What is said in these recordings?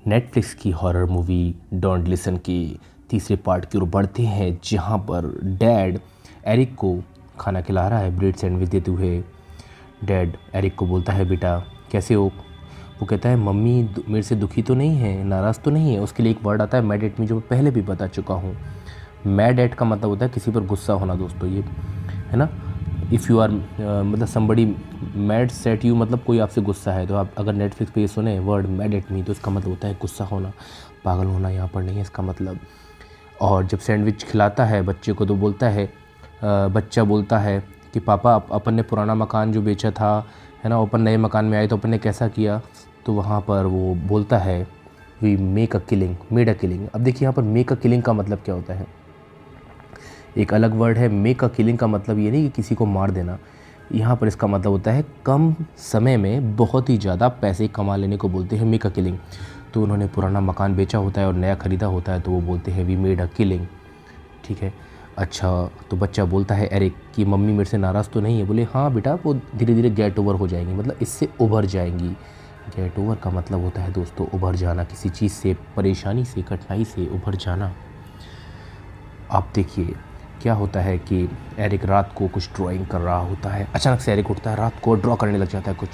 Netflix की horror movie don't listen की तीसरे पार्ट की ओर बढ़ते हैं, जहां पर डैड एरिक को खाना खिला रहा है ब्रेड सैंडविच देते हुए। डैड एरिक को बोलता है, बेटा कैसे हो? वो कहता है, मम्मी मेरे से दुखी तो नहीं है, नाराज़ तो नहीं है। उसके लिए एक वर्ड आता है मैड एट मी, जो मैं पहले भी बता चुका हूँ। मैड एट का मतलब होता है किसी पर गुस्सा होना दोस्तों, ये है ना। इफ़ यू आर मतलब समबडी मैड सेट यू, मतलब कोई आपसे गुस्सा है। तो आप अगर नेटफ्लिक्स पे ये सुने वर्ड मैड एट मी, तो इसका मतलब होता है गुस्सा होना, पागल होना यहाँ पर नहीं है इसका मतलब। और जब सैंडविच खिलाता है बच्चे को तो बोलता है, बच्चा बोलता है कि पापा अपन ने पुराना मकान जो बेचा था, है ना, अपन नए मकान में आए तो अपन ने कैसा किया? तो वहाँ पर वो बोलता है, we make a killing, made a killing. अब देखिए यहाँ पर मेक अ किलिंग का मतलब क्या होता है। एक अलग वर्ड है, मेक अ किलिंग का मतलब ये नहीं कि किसी को मार देना। यहाँ पर इसका मतलब होता है कम समय में बहुत ही ज़्यादा पैसे कमा लेने को बोलते हैं मेक अ किलिंग। तो उन्होंने पुराना मकान बेचा होता है और नया ख़रीदा होता है, तो वो बोलते हैं वी मेड अ किलिंग। ठीक है। अच्छा, तो बच्चा बोलता है एरिक कि मम्मी मेरे से नाराज़ तो नहीं है? बोले हाँ बेटा, वो धीरे धीरे गेट ओवर हो जाएंगी, मतलब इससे उभर जाएंगी। गेट ओवर का मतलब होता है दोस्तों उभर जाना, किसी चीज़ से, परेशानी से, कठिनाई से उभर जाना। आप देखिए क्या होता है कि एरिक रात को कुछ ड्राइंग कर रहा होता है। अचानक से एरिक उठता है, रात को ड्रॉ करने लग जाता है कुछ,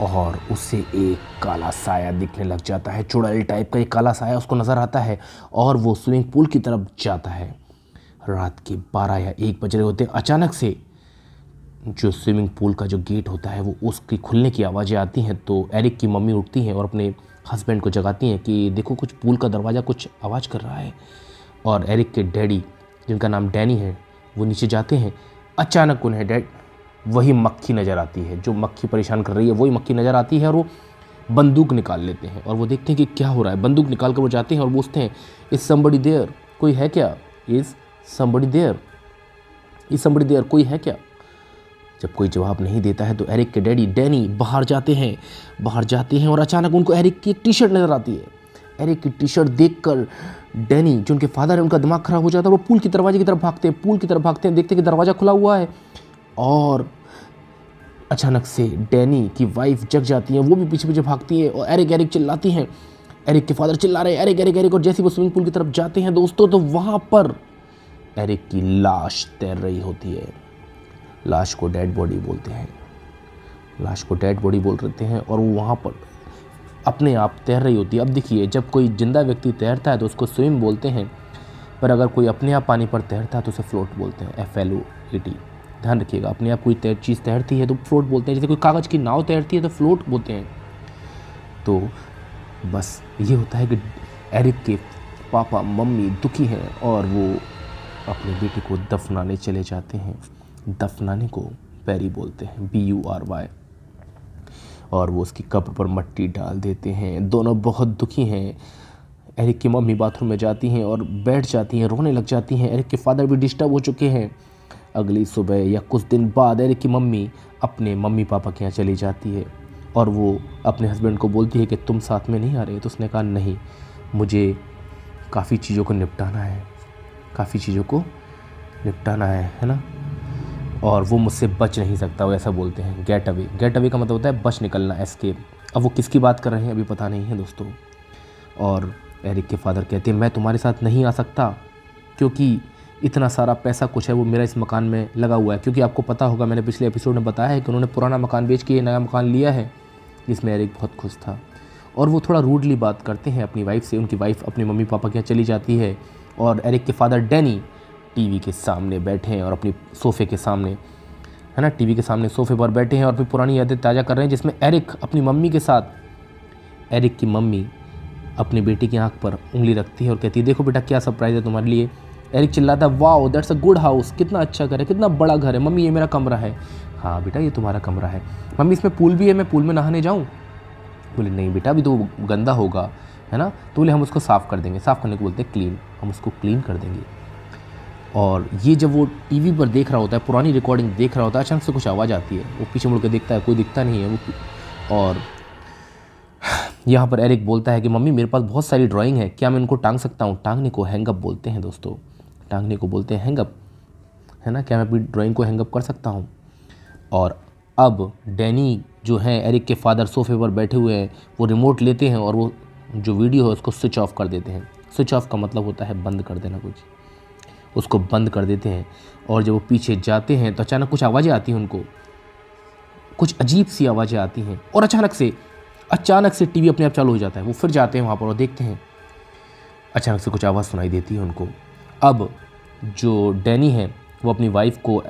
और उससे एक काला साया दिखने लग जाता है। चुड़ैल टाइप का एक काला साया उसको नज़र आता है और वो स्विमिंग पूल की तरफ जाता है। रात के 12 या 1 बज रहे होते हैं। अचानक से जो स्विमिंग पूल का जो गेट होता है वो उसकी खुलने की आवाज़ें आती हैं। तो एरिक की मम्मी उठती हैं और अपने हस्बैंड को जगाती हैं कि देखो कुछ पूल का दरवाज़ा कुछ आवाज़ कर रहा है। और एरिक के डैडी, जिनका नाम डैनी है, वो नीचे जाते हैं। अचानक उन्हें वही मक्खी नज़र आती है, जो मक्खी परेशान कर रही है वही मक्खी नज़र आती है। और वो बंदूक निकाल लेते हैं और वो देखते हैं कि क्या हो रहा है। बंदूक निकाल कर वो जाते हैं और पूछते हैं, इज़ समबडी देयर, कोई है क्या? Is somebody there, is somebody there, कोई है क्या? जब कोई जवाब नहीं देता है तो एरिक के डैडी डैनी बाहर जाते हैं और अचानक उनको एरिक की एक टी शर्ट नज़र आती है। एरिक की टी शर्ट देखकर डैनी, जो उनके फादर है, उनका दिमाग खराब हो जाता है। वो पूल की दरवाजे की तरफ भागते हैं, पूल की तरफ भागते हैं, देखते हैं कि दरवाज़ा खुला हुआ है। और अचानक से डैनी की वाइफ जग जाती है, वो भी पीछे पीछे भागती है और एरिक एरिक चिल्लाती हैं। एरिक के फादर चिल्ला रहे हैं, एरिक एरिक एरिक। और जैसे वो स्विमिंग पूल की तरफ जाते हैं दोस्तों, तो वहाँ पर एरिक की लाश तैर रही होती है। लाश को डेड बॉडी बोलते हैं, लाश को डेड बॉडी बोल रहे हैं। और वो वहाँ पर अपने आप तैर रही होती है। अब देखिए, जब कोई जिंदा व्यक्ति तैरता है तो उसको स्विम बोलते हैं, पर अगर कोई अपने आप पानी पर तैरता है तो उसे फ्लोट बोलते हैं, FLOAT। ध्यान रखिएगा, अपने आप कोई चीज़ तैरती है तो फ्लोट बोलते हैं। जैसे कोई कागज़ की नाव तैरती है तो फ्लोट बोलते हैं। तो बस ये होता है कि एरिक के पापा मम्मी दुखी हैं और वो अपने बेटे को दफनाने चले जाते हैं। दफनाने को बैरी बोलते हैं, BURY। और वो उसकी कब्र पर मट्टी डाल देते हैं। दोनों बहुत दुखी हैं। एरिक की मम्मी बाथरूम में जाती हैं और बैठ जाती हैं, रोने लग जाती हैं। एरिक के फादर भी डिस्टर्ब हो चुके हैं। अगली सुबह या कुछ दिन बाद एरिक की मम्मी अपने मम्मी पापा के यहाँ चली जाती है और वो अपने हस्बैंड को बोलती है कि तुम साथ में नहीं आ रहे? तो उसने कहा नहीं, मुझे काफ़ी चीज़ों को निपटाना है, काफ़ी चीज़ों को निपटाना है ना। और वो मुझसे बच नहीं सकता, वो ऐसा बोलते हैं। गेट अवे, गेट अवे का मतलब होता है बच निकलना, एस्केप। अब वो किसकी बात कर रहे हैं अभी पता नहीं है दोस्तों। और एरिक के फादर कहते हैं, मैं तुम्हारे साथ नहीं आ सकता क्योंकि इतना सारा पैसा कुछ है वो मेरा इस मकान में लगा हुआ है। क्योंकि आपको पता होगा, मैंने पिछले एपिसोड में बताया है कि उन्होंने पुराना मकान बेच के नया मकान लिया है, जिसमें एरिक बहुत खुश था। और वो थोड़ा रूडली बात करते हैं अपनी वाइफ से। उनकी वाइफ अपने मम्मी पापा के यहाँ चली जाती है और एरिक के फादर डैनी टीवी के सामने बैठे हैं और अपनी सोफ़े के सामने, है ना, टीवी के सामने सोफ़े पर बैठे हैं और फिर पुरानी यादें ताज़ा कर रहे हैं, जिसमें एरिक अपनी मम्मी के साथ, एरिक की मम्मी अपने बेटे की आंख पर उंगली रखती है और कहती है, देखो बेटा क्या सरप्राइज़ है तुम्हारे लिए। एरिक चिल्लाता है, wow that's a good house, कितना अच्छा घर है, कितना बड़ा घर है। मम्मी ये मेरा कमरा है। हाँ बेटा ये तुम्हारा कमरा है। मम्मी इसमें पूल भी है, मैं पूल में नहाने जाऊँ? बोले नहीं बेटा, अभी तो गंदा होगा, है ना। तो बोले हम उसको साफ़ कर देंगे। साफ़ करने को बोलते हैं क्लीन, हम उसको क्लीन कर देंगे। और ये जब वो टीवी पर देख रहा होता है, पुरानी रिकॉर्डिंग देख रहा होता है, अचानक से कुछ आवाज़ आती है। वो पीछे मुड़ के देखता है, कोई दिखता नहीं है वो। और यहाँ पर एरिक बोलता है कि मम्मी मेरे पास बहुत सारी ड्राइंग है, क्या मैं उनको टांग सकता हूँ? टांगने को हैंगअप बोलते हैं दोस्तों, टांगने को बोलते हैं हैंगअप, है ना। क्या मैं अपनी ड्राइंग को हैंगअप कर सकता हूँ? और अब डैनी जो हैं एरिक के फादर सोफे पर बैठे हुए हैं, वो रिमोट लेते हैं और वो जो वीडियो है उसको स्विच ऑफ कर देते हैं। स्विच ऑफ का मतलब होता है बंद कर देना कुछ, उसको बंद कर देते हैं। और जब वो पीछे जाते हैं तो अचानक कुछ आवाज़ें आती हैं उनको, कुछ अजीब सी आवाज़ें आती हैं और अचानक से टीवी अपने आप चालू हो जाता है। वो फिर जाते हैं वहाँ पर और देखते हैं, अचानक से कुछ आवाज़ सुनाई देती है उनको। अब जो डैनी है वो अपनी वाइफ को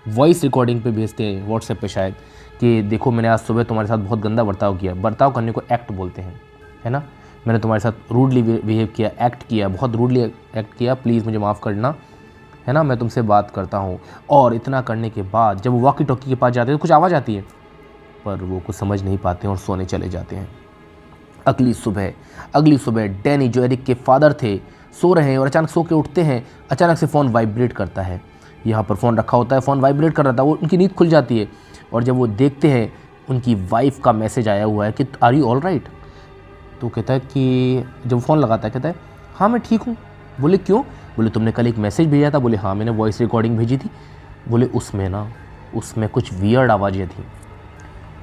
वॉइस रिकॉर्डिंग पे भेजते हैं व्हाट्सएप पे शायद, कि देखो मैंने आज सुबह तुम्हारे साथ बहुत गंदा बर्ताव किया। बर्ताव करने को एक्ट बोलते हैं, है ना। मैंने तुम्हारे साथ रूडली बिहेव किया, एक्ट किया, बहुत रूडली एक्ट किया, प्लीज़ मुझे माफ़ करना, है ना, मैं तुमसे बात करता हूँ। और इतना करने के बाद जब वो वॉकी टॉकी के पास जाते हैं तो कुछ आवाज़ आती है, पर वो कुछ समझ नहीं पाते हैं और सोने चले जाते हैं। अगली सुबह डैनी जो एरिक के फादर थे सो रहे हैं और अचानक सो के उठते हैं। अचानक से फ़ोन वाइब्रेट करता है, यहाँ पर फ़ोन रखा होता है, फ़ोन वाइब्रेट कर रहा था। वो उनकी नींद खुल जाती है और जब वो देखते हैं उनकी वाइफ का मैसेज आया हुआ है कि आर यू ऑल राइट। तो कहता है कि जब फ़ोन लगाता है कहता है हाँ मैं ठीक हूँ। बोले क्यों? बोले तुमने कल एक मैसेज भेजा था। बोले हाँ मैंने वॉइस रिकॉर्डिंग भेजी थी। बोले उसमें कुछ वियर्ड आवाज़ें थी,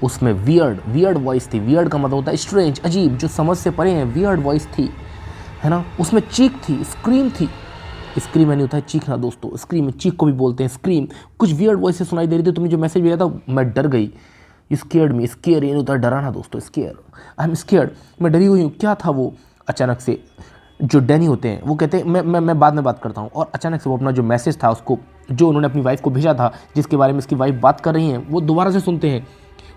उसमें वियर्ड वॉइस थी। वियर्ड का मतलब होता है स्ट्रेंज, अजीब, जो समझ से परे हैं। वियर्ड वॉइस थी, है ना। उसमें चीख थी, स्क्रीम थी। स्क्रीम यानी होता है चीखना दोस्तों, स्क्रीम, चीख को भी बोलते हैं स्क्रीम। कुछ वियर्ड वॉइस से सुनाई दे रही थी। तुमने जो मैसेज भेजा था मैं डर गई। स्केयर यानी होता है डराना दोस्तों, स्केयर, आई एम स्केयर्ड, मैं डरी हुई हूँ। क्या था वो? अचानक से जो डैनी होते हैं वो कहते हैं मैं बाद में बात करता हूँ। और अचानक से वो अपना जो मैसेज था उसको, जो उन्होंने अपनी वाइफ को भेजा था, जिसके बारे में इसकी वाइफ बात कर रही हैं, वो दोबारा से सुनते हैं।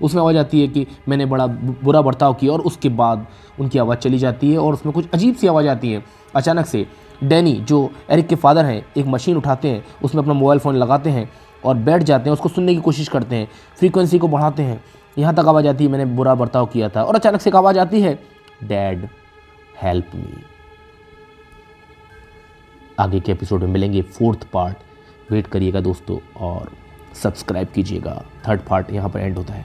उसमें आवाज़ आती है कि मैंने बड़ा बुरा बर्ताव किया, और उसके बाद उनकी आवाज़ चली जाती है और उसमें कुछ अजीब सी आवाज़ आती है। अचानक से डैनी जो एरिक के फादर हैं एक मशीन उठाते हैं, उसमें अपना मोबाइल फ़ोन लगाते हैं और बैठ जाते हैं, उसको सुनने की कोशिश करते हैं, फ्रीक्वेंसी को बढ़ाते हैं। यहाँ तक आवाज़ आती है मैंने बुरा बर्ताव किया था, और अचानक से एक आवाज़ आती है डैड हेल्प मी। आगे के एपिसोड में मिलेंगे 4th पार्ट। वेट करिएगा दोस्तों और सब्सक्राइब कीजिएगा। 3rd पार्ट यहाँ पर एंड होता है।